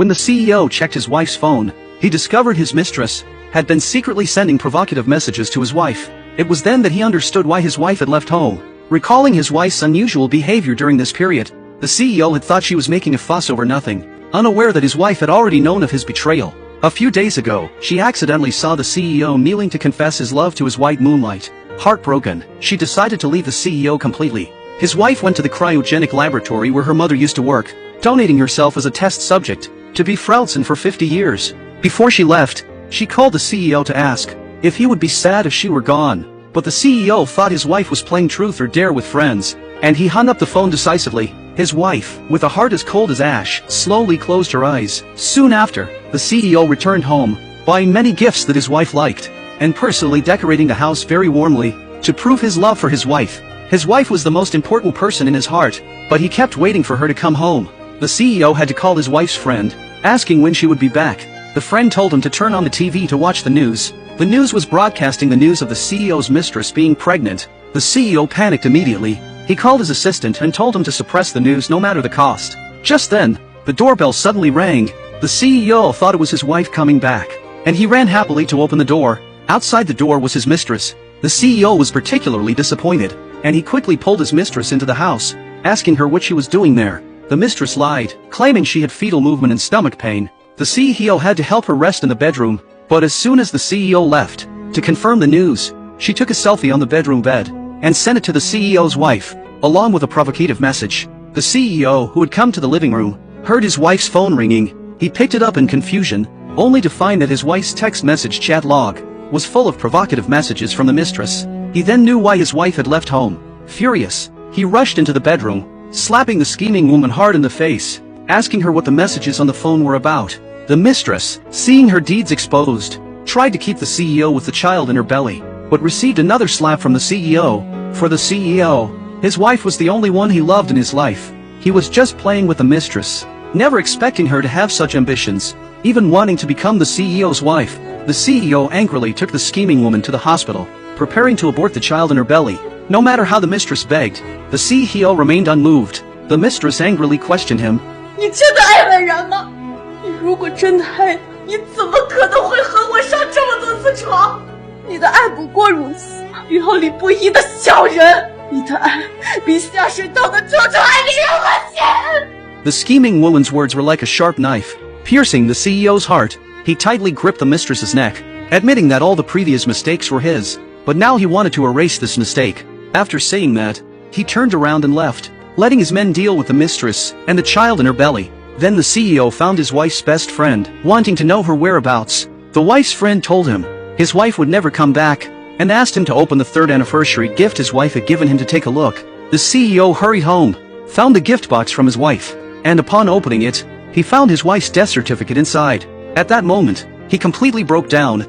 When the CEO checked his wife's phone, he discovered his mistress had been secretly sending provocative messages to his wife. It was then that he understood why his wife had left home. Recalling his wife's unusual behavior during this period, the CEO had thought she was making a fuss over nothing, unaware that his wife had already known of his betrayal. A few days ago, she accidentally saw the CEO kneeling to confess his love to his white moonlight. Heartbroken, she decided to leave the CEO completely. His wife went to the cryogenic laboratory where her mother used to work, donating herself as a test subject to be Frautzen for 50 years. Before she left, she called the CEO to ask if he would be sad if she were gone. But the CEO thought his wife was playing truth or dare with friends, and he hung up the phone decisively. His wife, with a heart as cold as ash, slowly closed her eyes. Soon after, the CEO returned home, buying many gifts that his wife liked, and personally decorating the house very warmly, to prove his love for his wife. His wife was the most important person in his heart, but he kept waiting for her to come home. The CEO had to call his wife's friend, asking when she would be back. The friend told him to turn on the TV to watch the news. The news was broadcasting the news of the CEO's mistress being pregnant. The CEO panicked immediately. He called his assistant and told him to suppress the news no matter the cost. Just then, the doorbell suddenly rang. The CEO thought it was his wife coming back, and he ran happily to open the door. Outside the door was his mistress. The CEO was particularly disappointed, and he quickly pulled his mistress into the house, asking her what she was doing there. The mistress lied, claiming she had fetal movement and stomach pain. The CEO had to help her rest in the bedroom, but as soon as the CEO left, to confirm the news, she took a selfie on the bedroom bed, and sent it to the CEO's wife, along with a provocative message. The CEO, who had come to the living room, heard his wife's phone ringing. He picked it up in confusion, only to find that his wife's text message chat log was full of provocative messages from the mistress. He then knew why his wife had left home. Furious, he rushed into the bedroom, slapping the scheming woman hard in the face, asking her what the messages on the phone were about. The mistress, seeing her deeds exposed, tried to keep the CEO with the child in her belly, but received another slap from the CEO. For the CEO, his wife was the only one he loved in his life. He was just playing with the mistress, never expecting her to have such ambitions, even wanting to become the CEO's wife. The CEO angrily took the scheming woman to the hospital, preparing to abort the child in her belly. No matter how the mistress begged, the CEO remained unmoved. The mistress angrily questioned him. 你真的爱本人吗？你如果真的爱，你怎么可能会和我上这么多次床？你的爱不过如此，表里不一的小人！你的爱比下水道的臭臭还令人恶心！ The scheming woman's words were like a sharp knife, piercing the CEO's heart. He tightly gripped the mistress's neck, admitting that all the previous mistakes were his, but now he wanted to erase this mistake. After saying that, he turned around and left, letting his men deal with the mistress and the child in her belly. Then the CEO found his wife's best friend, wanting to know her whereabouts. The wife's friend told him his wife would never come back, and asked him to open the 3rd anniversary gift his wife had given him to take a look. The CEO hurried home, found the gift box from his wife, and upon opening it, he found his wife's death certificate inside. At that moment, he completely broke down.